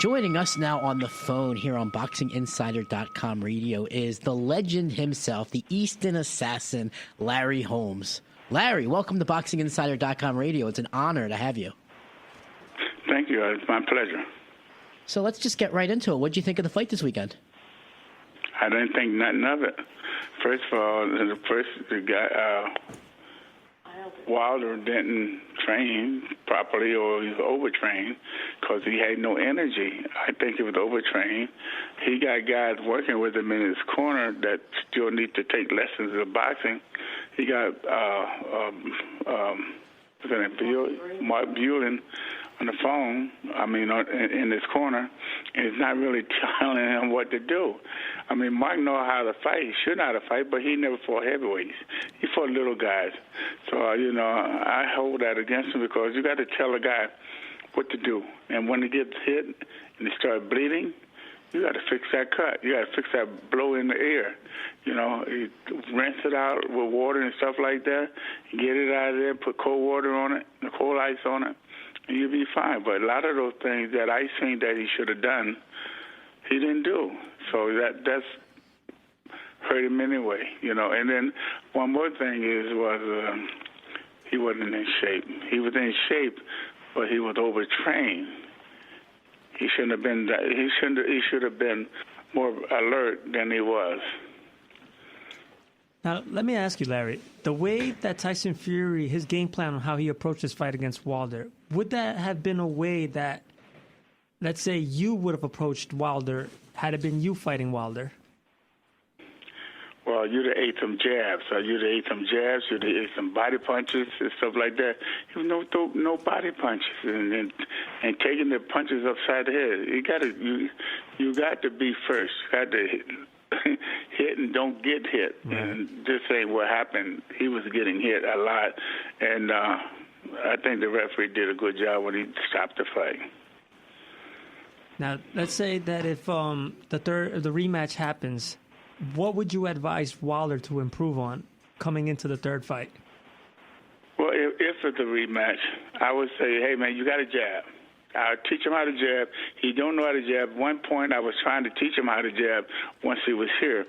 Joining us now on the phone here on BoxingInsider.com radio is the legend himself, the Easton assassin, Larry Holmes. Larry, welcome to BoxingInsider.com radio. It's an honor to have you. Thank you. It's my pleasure. So let's just get right into it. What did you think of the fight this weekend? I didn't think nothing of it. First of all, the guy, Wilder didn't train properly, or he was overtrained because he had no energy. I think he was overtrained. He got guys working with him in his corner that still need to take lessons of boxing. He got Mark Bulin on the phone, in his corner, and he's not really telling him what to do. I mean, Mark knows how to fight. He should know how to fight, but he never fought heavyweights. He fought little guys. So, I hold that against him because you got to tell a guy what to do. And when he gets hit and he starts bleeding, you got to fix that cut. You got to fix that blow in the ear. You rinse it out with water and stuff like that, get it out of there, put cold water on it, cold ice on it, and you'll be fine. But a lot of those things that I seen that he should have done, he didn't do. So that's hurt him anyway, And then one more thing was he wasn't in shape. He was in shape, but he was overtrained. He shouldn't have been. He should have been more alert than he was. Now, let me ask you, Larry, the way that Tyson Fury, his game plan on how he approached his fight against Wilder, would that have been a way that, let's say, you would have approached Wilder had it been you fighting Wilder? Well, you'd have ate some jabs. You'd have ate some jabs. You'd have ate some body punches and stuff like that. You no body punches and taking the punches upside the head. You got to be first. You got to hit and don't get hit. Right. And this ain't what happened. He was getting hit a lot, and I think the referee did a good job when he stopped the fight. Now, let's say that if the rematch happens, what would you advise Wilder to improve on coming into the third fight? Well, if it's a rematch, I would say, hey, man, you got to jab. I'll teach him how to jab. He don't know how to jab. At one point, I was trying to teach him how to jab once he was here,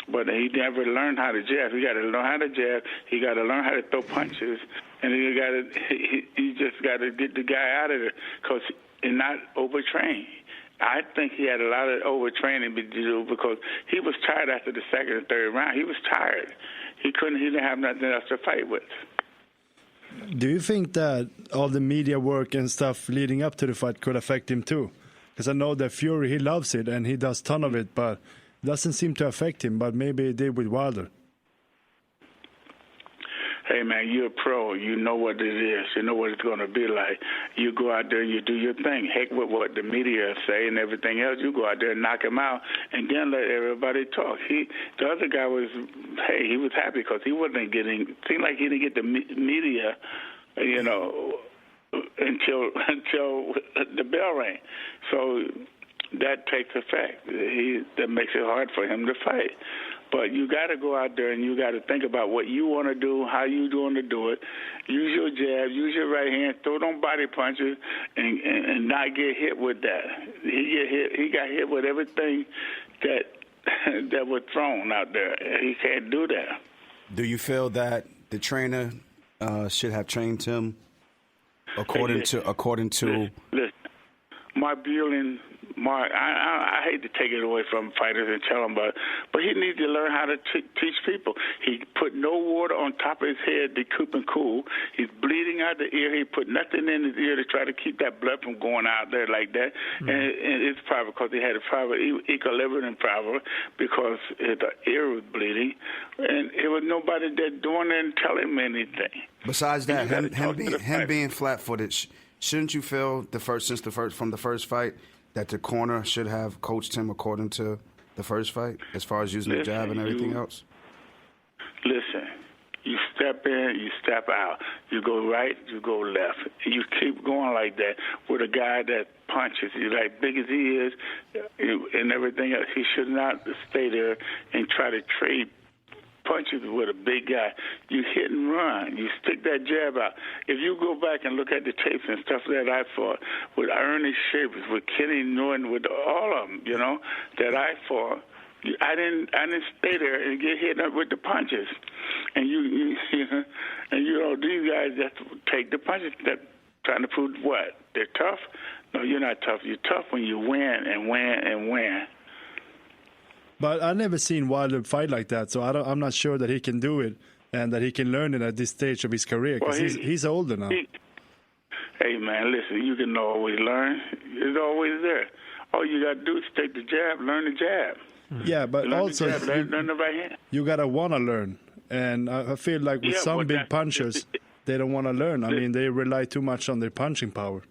but he never learned how to jab. He got to learn how to jab. He got to learn how to throw punches, and he just got to get the guy out of there because he's not overtrained. I think he had a lot of overtraining to do because he was tired after the second and third round. He was tired. He didn't have nothing else to fight with. Do you think that all the media work and stuff leading up to the fight could affect him too? Because I know that Fury, he loves it and he does a ton of it, but it doesn't seem to affect him, but maybe it did with Wilder. Hey, man, you're a pro. You know what it is. You know what it's going to be like. You go out there and you do your thing. Heck with what the media say and everything else. You go out there and knock him out and then let everybody talk. The other guy was, he was happy because he wasn't getting, seemed like he didn't get the media, until the bell rang. So that takes effect. That makes it hard for him to fight. But you got to go out there and you got to think about what you want to do, how you want to do it. Use your jab, use your right hand, throw them body punches, and not get hit with that. He got hit with everything that was thrown out there. He can't do that. Do you feel that the trainer should have trained him according to? Listen, Mark, I hate to take it away from fighters and tell them, but he needs to learn how to teach people. He put no water on top of his head to keep him cool. He's bleeding out the ear. He put nothing in his ear to try to keep that blood from going out there like that. Mm-hmm. And it's probably because he had a problem, equilibrium problem, because his ear was bleeding, and it was nobody that doing it and telling him anything. Besides that, him being flat-footed, shouldn't you feel from the first fight that the corner should have coached him according to the first fight, as far as using the jab and everything else? Listen, you step in, you step out. You go right, you go left. You keep going like that with a guy that punches. He's like big as he is and everything else. He should not stay there and try to trade punches with a big guy. You hit and run. You stick that jab out. If you go back and look at the tapes and stuff that I fought with Ernie Shavers, with Kenny Norton, with all of them, that I fought, I didn't stay there and get hit up with the punches. And these guys just take the punches. That trying to prove what? They're tough? No, you're not tough. You're tough when you win and win and win. But I've never seen Wilder fight like that, so I'm not sure that he can do it and that he can learn it at this stage of his career, because he's older now. Hey, man, listen, you can always learn. It's always there. All you got to do is take the jab, learn the jab. Yeah, but learn also the jab, learn the right hand. You got to want to learn. And I feel like with some big punchers, they don't want to learn. I mean, they rely too much on their punching power.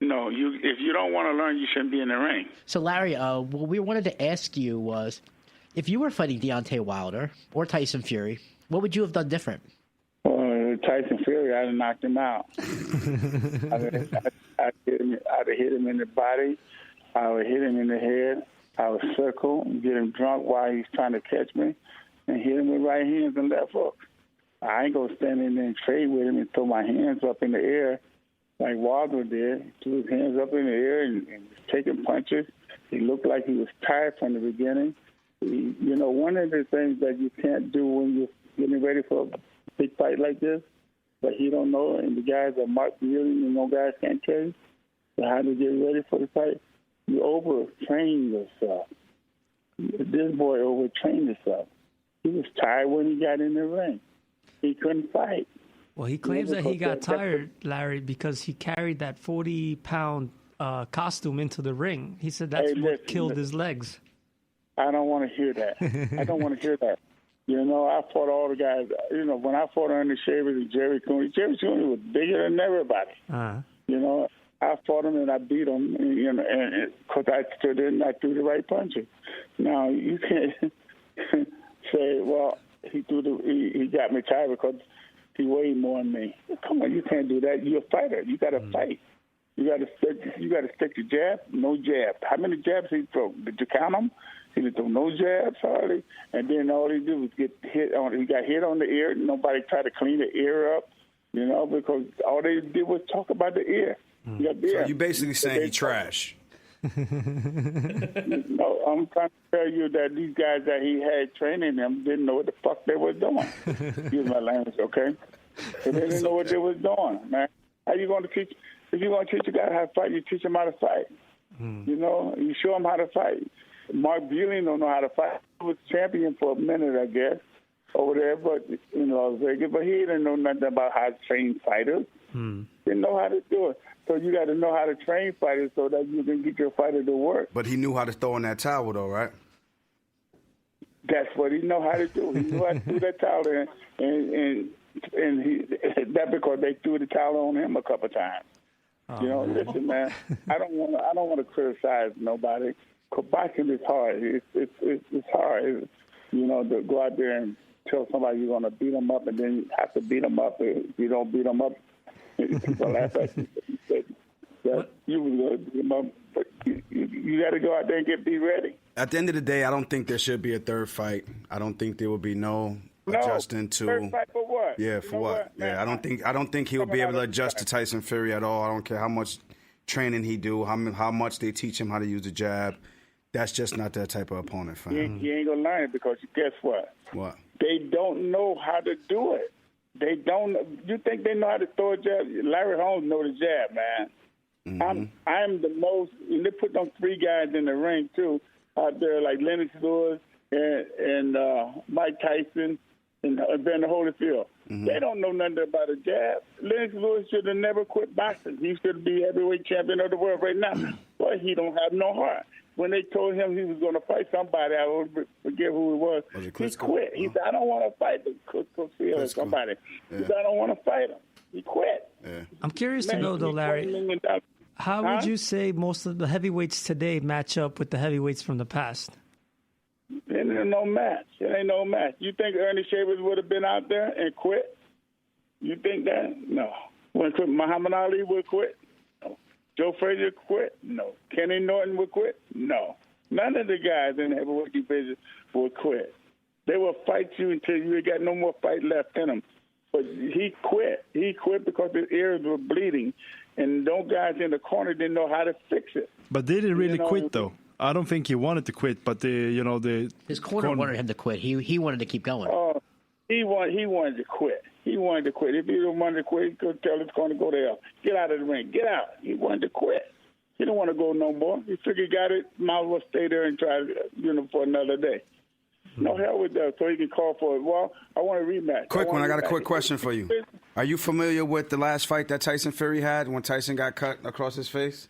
No, if you don't want to learn, you shouldn't be in the ring. So, Larry, what we wanted to ask you was, if you were fighting Deontay Wilder or Tyson Fury, what would you have done different? Well, Tyson Fury, I'd have knocked him out. I'd have hit him in the body. I would hit him in the head. I would circle and get him drunk while he's trying to catch me and hit him with right hands and left hooks. I ain't going to stand in there and trade with him and throw my hands up in the air like Wilder did. He threw his hands up in the air and was taking punches. He looked like he was tired from the beginning. One of the things that you can't do when you're getting ready for a big fight like this, but he don't know, and the guys are Mark Bueller, guys can't tell you how to get ready for the fight. You overtrain yourself. This boy overtrained himself. He was tired when he got in the ring. He couldn't fight. Well, he claims that he got tired, Larry, because he carried that 40-pound costume into the ring. He said that's what killed his legs. I don't want to hear that. I don't want to hear that. I fought all the guys. When I fought Ernie Shavers and Jerry Cooney was bigger than everybody. Uh-huh. I fought him and I beat him, and because I stood there and I threw the right punches. Now, you can't say, well, he got me tired because he weighed more than me. Come on, you can't do that. You're a fighter. You got to fight. You got to stick the jab, no jab. How many jabs he throw? Did you count them? He didn't throw no jabs hardly, and then all he did was get hit on. He got hit on the ear. Nobody tried to clean the ear up, because all they did was talk about the ear. So you basically saying he trash. No, I'm trying to tell you that these guys that he had training them didn't know what the fuck they were doing. Excuse my language, okay? They didn't know what they was doing, man. How you going to teach? If you're going to teach a guy how to fight, you teach him how to fight. You show him how to fight. Mark Bueller don't know how to fight. He was champion for a minute, I guess, over there, but in Las Vegas. But he didn't know nothing about how to train fighters. Didn't know how to do it. So you got to know how to train fighters so that you can get your fighter to work. But he knew how to throw in that towel, though, right? That's what he know how to do. He knew how to do that towel, and that because they threw the towel on him a couple times. Listen, man, I don't want to criticize nobody. Boxing is hard. It's hard. To go out there and tell somebody you're going to beat them up, and then you have to beat them up. If you don't beat them up, people laugh at you. That you was going to beat them up, but you got to go out there and be ready. At the end of the day, I don't think there should be a third fight. I don't think there will be no adjusting to. Third fight for what? Yeah, for what? Yeah, I don't think he'll be able to adjust to Tyson Fury at all. I don't care how much training he do, how much they teach him how to use the jab. That's just not that type of opponent for him. He ain't gonna learn it because guess what? What? They don't know how to do it. They don't. You think they know how to throw a jab? Larry Holmes know the jab, man. I'm the most. And they put them three guys in the ring too out there, like Lennox Lewis and Mike Tyson and Evander Holyfield. They don't know nothing about a jab. Lennox Lewis should have never quit boxing. He should be heavyweight champion of the world right now. But he don't have no heart. When they told him he was going to fight somebody, I forget who it was. He quit. He said, I don't want to fight or somebody. He said, I don't want to fight him. He quit. Yeah. I'm curious to know, though, Larry, how would you say most of the heavyweights today match up with the heavyweights from the past? It ain't no match. It ain't no match. You think Ernie Shavers would have been out there and quit? You think that? No. When Muhammad Ali would quit? No. Joe Frazier quit? No. Kenny Norton would quit? No. None of the guys in the heavyweight division would quit. They will fight you until you ain't got no more fight left in them. But he quit. He quit because his ears were bleeding, and those guys in the corner didn't know how to fix it. But they didn't really quit, though. I don't think he wanted to quit, but his corner wanted him to quit. He wanted to keep going. Oh, he wanted to quit. He wanted to quit. If he didn't want to quit, he could tell his corner, go there. Get out of the ring. Get out. He wanted to quit. He didn't want to go no more. He figured he got it. Might as well stay there and try, for another day. No hell with that. So he can call for it. Well, I want a rematch. Quick one. I got a quick question for you. Are you familiar with the last fight that Tyson Fury had when Tyson got cut across his face?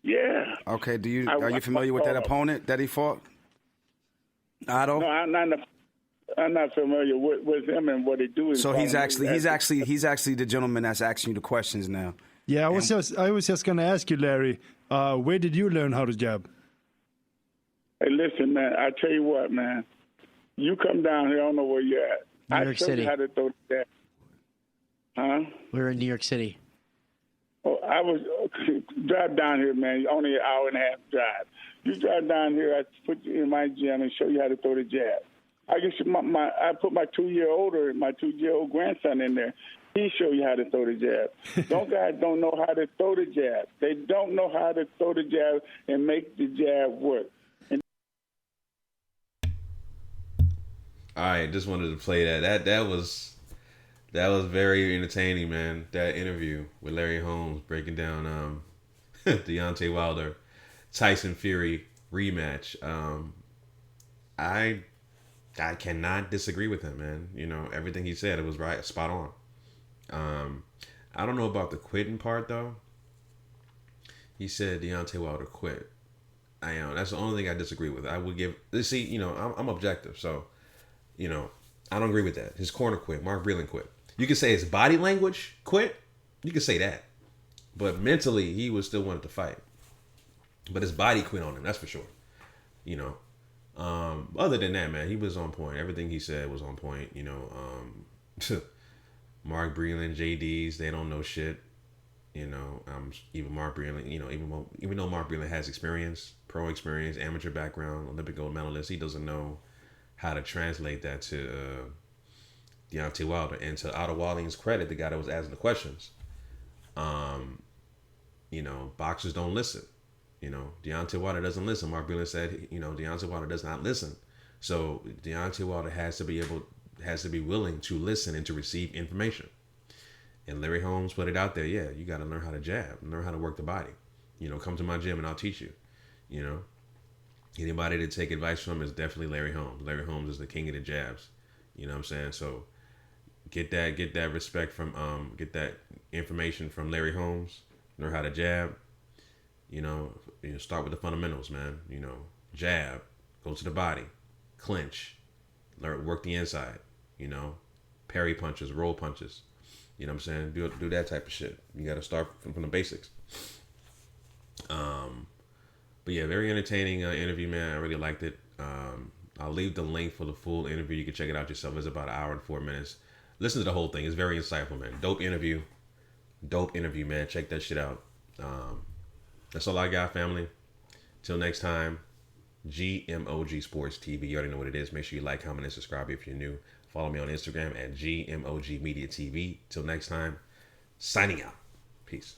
Yeah. Okay. Are you familiar with that opponent that he fought? Otto? No, I'm not familiar with him and what he do. So he's actually the gentleman that's asking you the questions now. Yeah, I was just going to ask you, Larry, where did you learn how to jab? Hey, listen, man. I tell you what, man. You come down here. I don't know where you're at. New York City. I showed you how to throw the jab. Huh? We're in New York City. Oh, I was drive down here, man. Only an hour and a half drive. You drive down here. I put you in my gym and show you how to throw the jab. I put my 2-year-old grandson in there. He show you how to throw the jab. Those guys don't know how to throw the jab. They don't know how to throw the jab and make the jab work. All right, just wanted to play that. That was very entertaining, man. That interview with Larry Holmes breaking down Deontay Wilder, Tyson Fury rematch. I cannot disagree with him, man. Everything he said, it was right, spot on. I don't know about the quitting part though. He said Deontay Wilder quit. That's the only thing I disagree with. I would give. I'm objective, so I don't agree with that. His corner quit. Mark Breland quit. You could say his body language quit. You could say that, but mentally he was still wanted to fight. But his body quit on him. That's for sure. Other than that, man, he was on point. Everything he said was on point. Mark Breland, JDs, they don't know shit. Even Mark Breland, even though Mark Breland has experience, pro experience, amateur background, Olympic gold medalist, he doesn't know how to translate that to Deontay Wilder. And to Otto Walling's credit, the guy that was asking the questions, boxers don't listen. Deontay Wilder doesn't listen. Mark Breland said, Deontay Wilder does not listen. So Deontay Wilder has to be willing to listen and to receive information. And Larry Holmes put it out there. Yeah, you got to learn how to jab, learn how to work the body. Come to my gym and I'll teach you. Anybody to take advice from is definitely Larry Holmes. Larry Holmes is the king of the jabs. You know what I'm saying? So get that respect from get that information from Larry Holmes. Learn how to jab. Start with the fundamentals, man. Jab, go to the body, clinch, work the inside. Parry punches, roll punches. You know what I'm saying? Do that type of shit. You got to start from the basics. But yeah, very entertaining interview, man. I really liked it. I'll leave the link for the full interview. You can check it out yourself. It's about 1 hour and 4 minutes. Listen to the whole thing. It's very insightful, man. Dope interview, man. Check that shit out. That's all I got, family. Till next time, GMOGSportsTV. You already know what it is. Make sure you like, comment, and subscribe if you're new. Follow me on Instagram at GMOGmedia TV. Till next time, signing out. Peace.